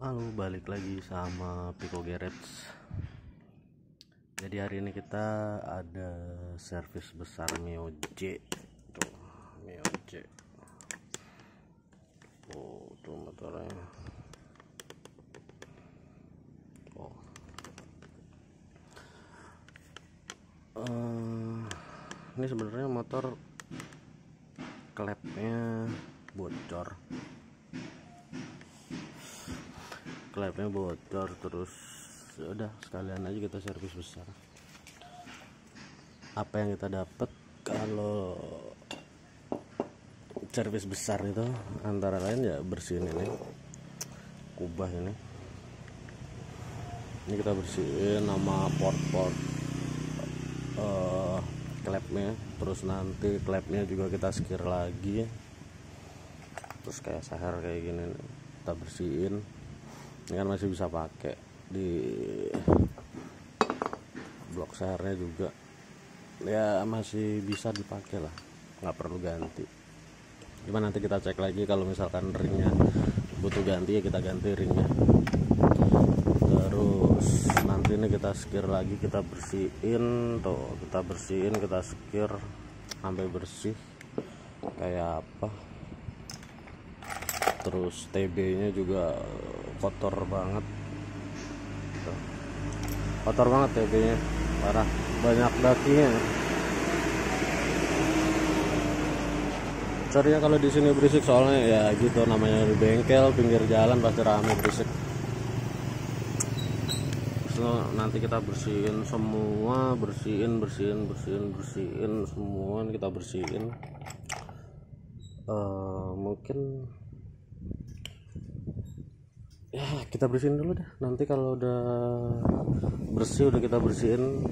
Halo, balik lagi sama Pico Garage. Jadi hari ini kita ada servis besar Mio J. Tuh, Mio J. Oh, tuh motornya. Oh. Ini sebenarnya motor klepnya bocor. Terus udah sekalian aja kita servis besar. Apa yang kita dapat kalau servis besar itu antara lain ya bersihin ini kubah ini kita bersihin sama port klepnya, terus nanti klepnya juga kita skir lagi, terus kayak sahar kayak gini nih, kita bersihin. Ini kan masih bisa pakai di blok seharnya juga ya, masih bisa dipakai lah, nggak perlu ganti. Cuma nanti kita cek lagi kalau misalkan ringnya butuh ganti ya kita ganti ringnya. Terus nanti ini kita skir lagi, kita bersihin tuh, kita skir sampai bersih kayak apa. Terus TB nya juga kotor banget tuh. Kotor banget TB nya, parah, banyak dakinya. Sorry ya kalau di sini berisik, soalnya ya gitu namanya di bengkel pinggir jalan pasti rame berisik. Terus nanti kita bersihin semua, bersihin semua kita bersihin. Mungkin ya kita bersihin dulu dah, nanti kalau udah bersih, udah kita bersihin,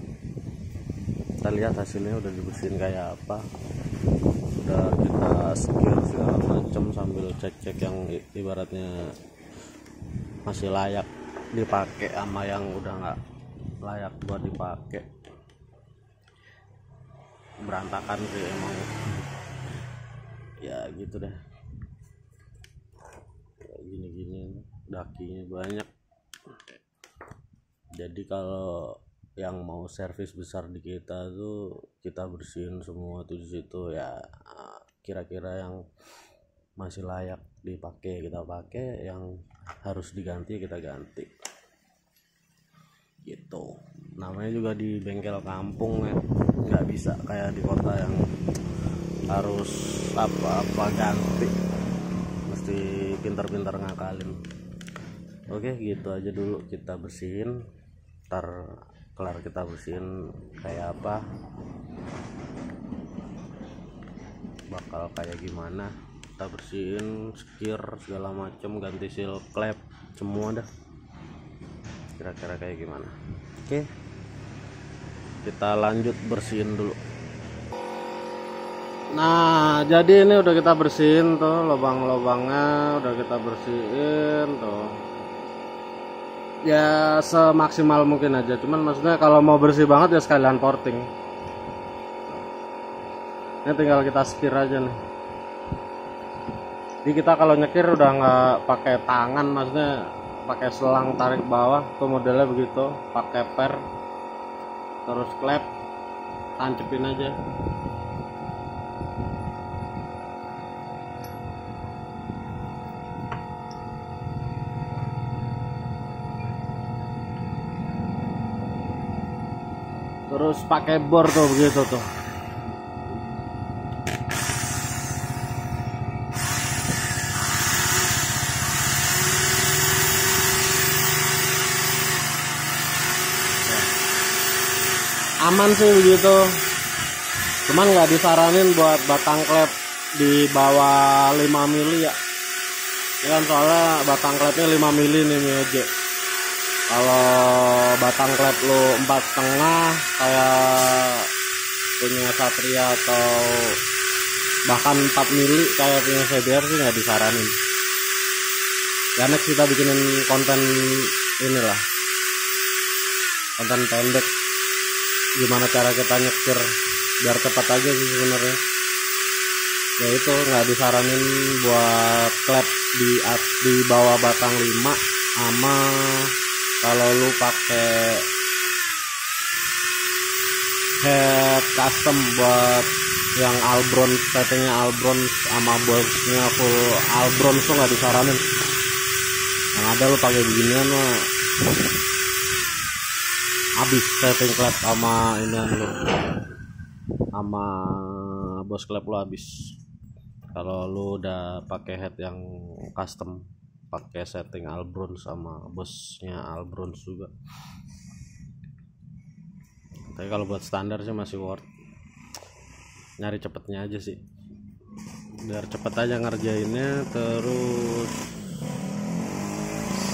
kita lihat hasilnya udah dibersihin kayak apa, udah kita skir segala macam sambil cek yang ibaratnya masih layak dipakai sama yang udah nggak layak buat dipakai. Berantakan sih emang ya gitu deh, gini dakinya banyak. Jadi kalau yang mau servis besar di kita tuh kita bersihin semua tuh di situ ya, kira-kira yang masih layak dipakai kita pakai, yang harus diganti kita ganti gitu. Namanya juga di bengkel kampung ya, nggak bisa kayak di kota yang harus apa-apa ganti, mesti pintar-pintar ngakalin. Oke, gitu aja dulu kita bersihin. Ntar kelar kita bersihin kayak apa, bakal kayak gimana, kita bersihin, skir segala macam, ganti seal klep semua dah, kira-kira kayak gimana. Oke, kita lanjut bersihin dulu. Nah, jadi ini udah kita bersihin tuh, lubang-lubangnya udah kita bersihin tuh ya, semaksimal mungkin aja. Cuman maksudnya kalau mau bersih banget ya sekalian porting. Ini tinggal kita skir aja nih. Jadi kita kalau nyekir udah nggak pakai tangan, maksudnya pakai selang tarik bawah tuh, modelnya begitu, pakai per, terus klep tancepin aja. Terus pakai bor tuh begitu tuh. Aman sih begitu. Cuman nggak disaranin buat batang klep di bawah 5 mili ya. Ini kan soalnya batang klepnya 5 mili nih Mio J. Kalau batang klep lu 4,5 kayak punya Satria atau bahkan 4 mili kayak punya CBR sih nggak disaranin. Ya next kita bikinin konten inilah, konten pendek gimana cara kita nyekir biar cepat aja sih sebenarnya. Ya itu nggak disaranin buat klep di bawah batang 5 Sama kalau lu pakai head custom buat yang Albron, settingnya Albron sama boxnya full Albron tuh nggak disaranin. Yang ada lu pakai beginian mah habis setting clap sama inian lu, sama bos clap lu habis. Kalau lu udah pakai head yang custom pakai setting Albron sama bosnya Albron juga. Tapi kalau buat standar sih masih worth, nyari cepetnya aja sih, biar cepet aja ngerjainnya. Terus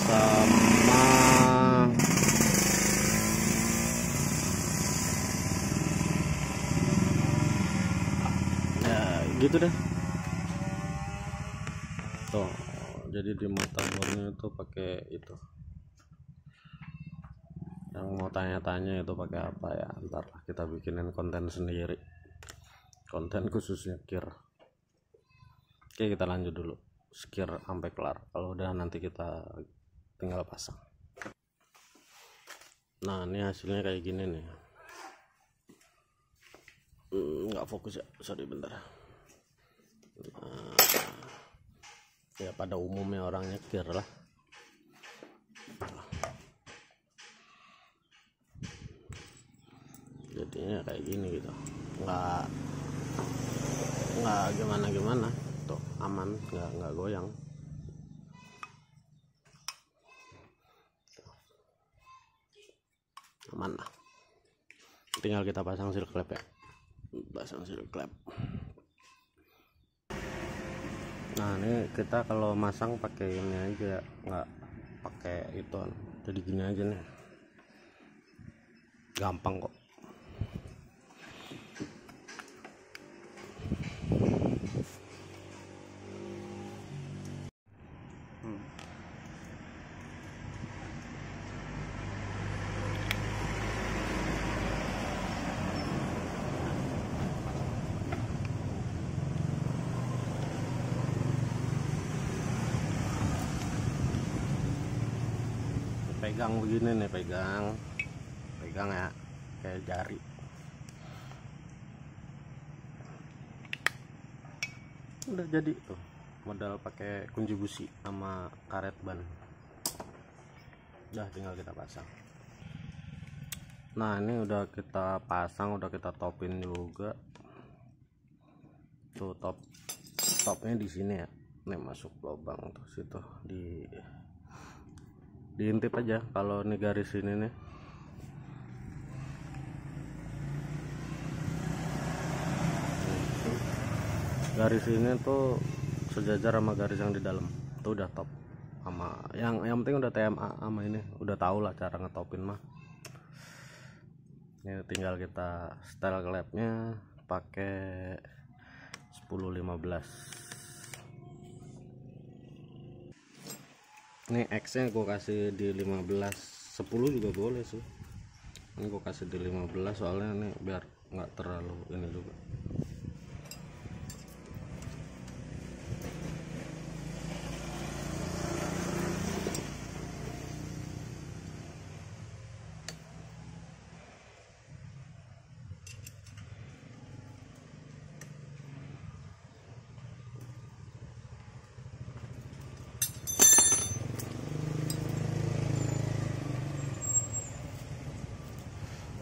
sama ya gitu deh tuh. Jadi di motherboardnya itu pakai itu. Yang mau tanya-tanya itu pakai apa ya, ntar kita bikinin konten sendiri, konten khususnya gear. Oke, kita lanjut dulu gear sampai kelar. Kalau udah nanti kita tinggal pasang. Nah ini hasilnya kayak gini nih. Nggak fokus ya, sorry bentar. Nah, ya pada umumnya orang nyetir lah. Jadinya kayak gini gitu, nggak gimana tuh, aman, nggak goyang. Aman lah, tinggal kita pasang seal clap ya, pasang seal clap. Nah ini kita kalau masang pakai ini aja, nggak pakai itu, jadi gini aja nih, gampang kok. Pegang begini nih, pegang ya kayak jari. Udah jadi tuh, modal pakai kunci busi sama karet ban. Udah tinggal kita pasang. Nah ini udah kita pasang, udah kita topin juga tuh. Topnya di sini ya, nih masuk lubang tuh situ, diintip aja. Kalau ini garis ini nih, garis ini tuh sejajar sama garis yang di dalam tuh, udah top. Sama yang penting udah TMA sama ini, udah tau lah cara ngetopin mah. Ini tinggal kita setel clapnya pakai 10-15. Ini X nya gue kasih di 15, 10 juga boleh sih. Ini gue kasih di 15 soalnya ini biar nggak terlalu ini juga.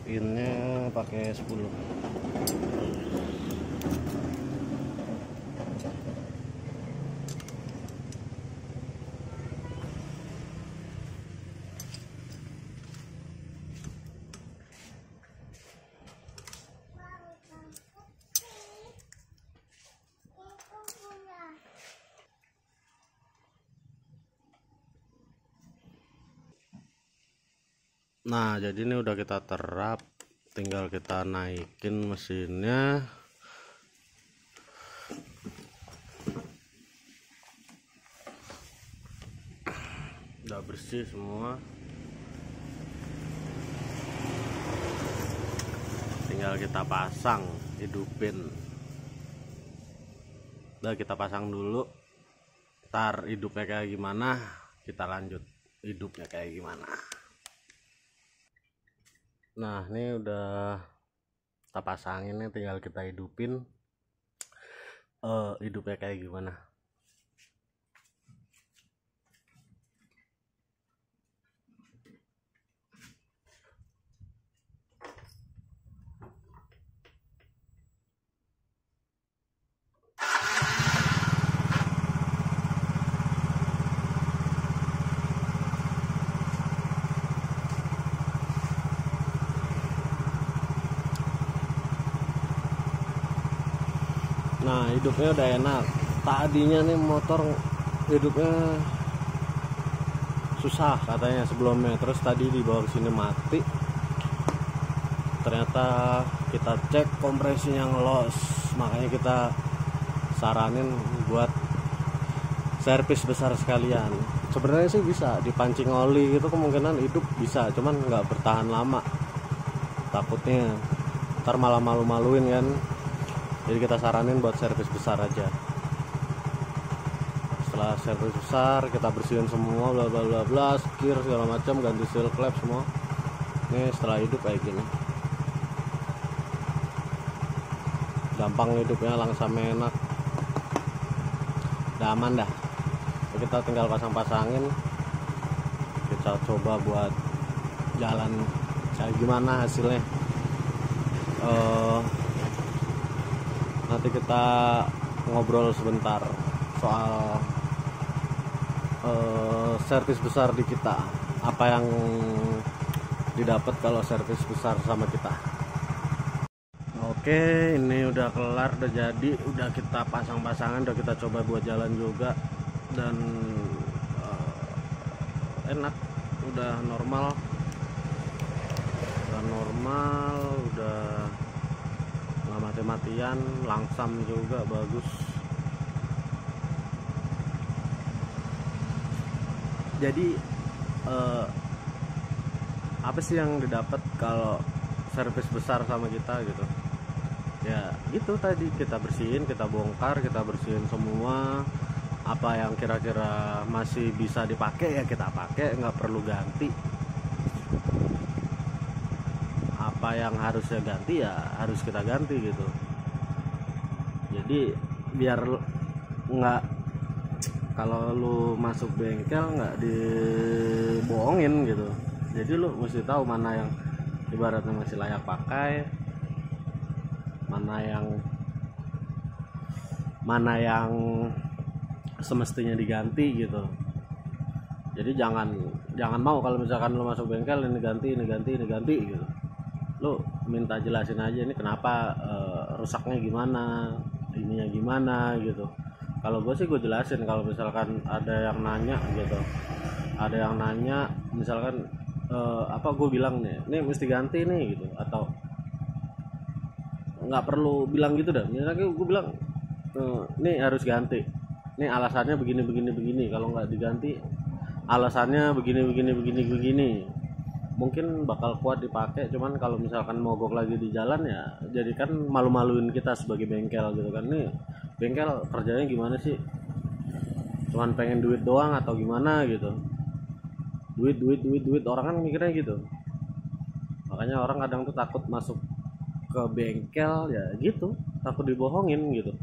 Pinnya pakai 10. Nah jadi ini udah kita terap, tinggal kita naikin mesinnya. Udah bersih semua, tinggal kita pasang, hidupin. Udah kita pasang dulu, ntar hidupnya kayak gimana kita lanjut. hidupnya kayak gimana. Nah ini udah kita pasangin nih, tinggal kita hidupin hidupnya kayak gimana. Nah hidupnya udah enak. Tadinya nih motor hidupnya susah katanya sebelumnya, terus tadi dibawa ke sini mati. Ternyata kita cek kompresinya ngelos, makanya kita saranin buat servis besar sekalian. Sebenarnya sih bisa dipancing oli gitu, kemungkinan hidup bisa, cuman nggak bertahan lama, takutnya ntar malah malu-maluin kan. Jadi kita saranin buat servis besar aja. Setelah servis besar kita bersihin semua, bla bla bla bla, skir segala macam, ganti seal klep semua. Ini setelah hidup kayak gini, gampang hidupnya, langsam enak, udah aman dah. Kita tinggal pasang-pasangin, kita coba buat jalan kayak gimana hasilnya. Nanti kita ngobrol sebentar soal servis besar di kita, apa yang didapat kalau servis besar sama kita. Oke, ini udah kelar, udah jadi, udah kita pasang-pasangan, udah kita coba buat jalan juga, dan enak, udah normal, udah nggak mati-matian, langsam juga, bagus. Jadi apa sih yang didapat kalau servis besar sama kita gitu ya? Gitu tadi, kita bersihin, kita bongkar, kita bersihin semua. Apa yang kira-kira masih bisa dipakai ya kita pakai, nggak perlu ganti. Apa yang harusnya ganti ya harus kita ganti gitu. Jadi biar nggak, kalau lu masuk bengkel nggak dibohongin gitu. Jadi lu mesti tahu mana yang ibaratnya masih layak pakai, mana yang semestinya diganti gitu. Jadi jangan mau kalau misalkan lu masuk bengkel ini ganti gitu. Lu minta jelasin aja ini kenapa, rusaknya gimana, ininya gimana gitu. Kalau gue sih gue jelasin, kalau misalkan ada yang nanya gitu, misalkan apa, gue bilang nih mesti ganti nih gitu, atau nggak perlu bilang gitu dah. Misalnya gue bilang nih harus ganti, nih alasannya begini, kalau nggak diganti alasannya begini, mungkin bakal kuat dipakai. Cuman kalau misalkan mogok lagi di jalan ya jadi kan malu-maluin kita sebagai bengkel gitu kan. Nih bengkel kerjanya gimana sih, cuman pengen duit doang atau gimana gitu. Duit, orang kan mikirnya gitu. Makanya orang kadang tuh takut masuk ke bengkel ya gitu, takut dibohongin gitu.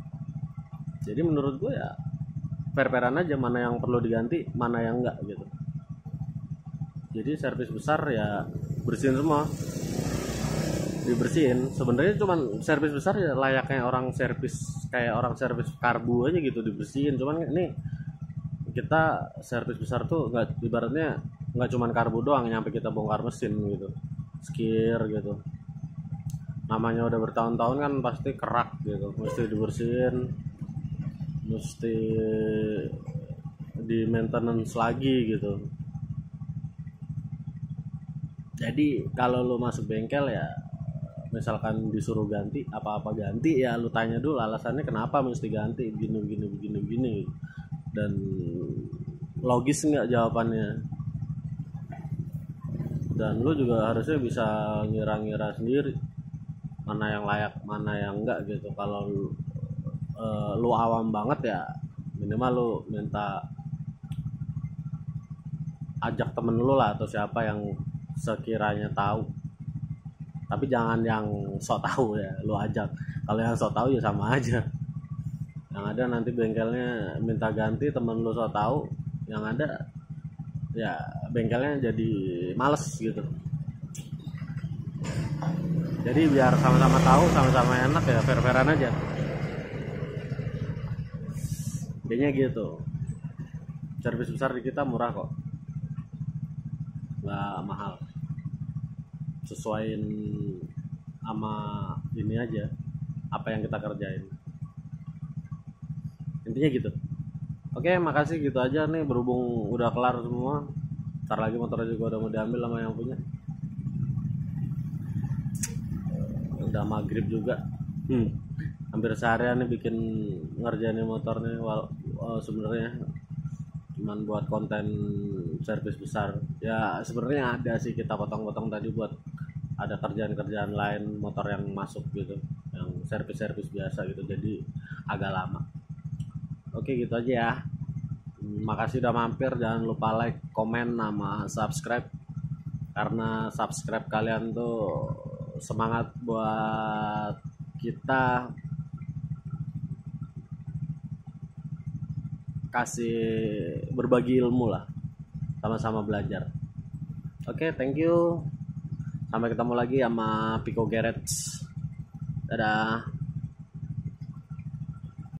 Jadi menurut gue ya fair-fairan aja, mana yang perlu diganti, mana yang enggak gitu. Jadi servis besar ya bersihin semua, dibersihin. Sebenarnya cuman servis besar ya layaknya orang servis, kayak orang servis karbu aja gitu, dibersihin. Cuman ini kita servis besar tuh nggak, ibaratnya nggak cuman karbu doang, nyampe kita bongkar mesin gitu, skir gitu. Namanya udah bertahun-tahun kan pasti kerak gitu, mesti dibersihin, mesti di maintenance lagi gitu. Jadi kalau lu masuk bengkel ya misalkan disuruh ganti apa-apa ganti, ya lu tanya dulu alasannya kenapa mesti ganti, begini, dan logis nggak jawabannya. Dan lu juga harusnya bisa ngira-ngira sendiri mana yang layak, mana yang enggak gitu. Kalau lu awam banget ya minimal lu minta ajak temen lu lah atau siapa yang sekiranya tahu, tapi jangan yang sok tahu ya lu ajak. Kalau yang sok tahu ya sama aja, yang ada nanti bengkelnya minta ganti, temen lu sok tahu, yang ada ya bengkelnya jadi males gitu. Jadi biar sama-sama tahu, sama-sama enak ya, fair-fairan aja. Kayaknya gitu. Servis besar di kita murah kok, nggak mahal. Sesuaiin sama ini aja, apa yang kita kerjain. Intinya gitu. Oke, makasih, gitu aja nih, berhubung udah kelar semua. Ntar lagi motornya juga udah mau diambil sama yang punya. Udah maghrib juga. Hampir seharian nih bikin ngerjain motor nih. Sebenarnya cuman buat konten servis besar ya. Sebenarnya ada sih, kita potong-potong tadi buat ada kerjaan-kerjaan lain motor yang masuk gitu, yang servis-servis biasa gitu, jadi agak lama. Oke, gitu aja ya. Makasih udah mampir, jangan lupa like, komen, sama subscribe, karena subscribe kalian tuh semangat buat kita kasih berbagi ilmu lah, sama-sama belajar. Oke, thank you. Sampai ketemu lagi sama Pico Garage. Dadah.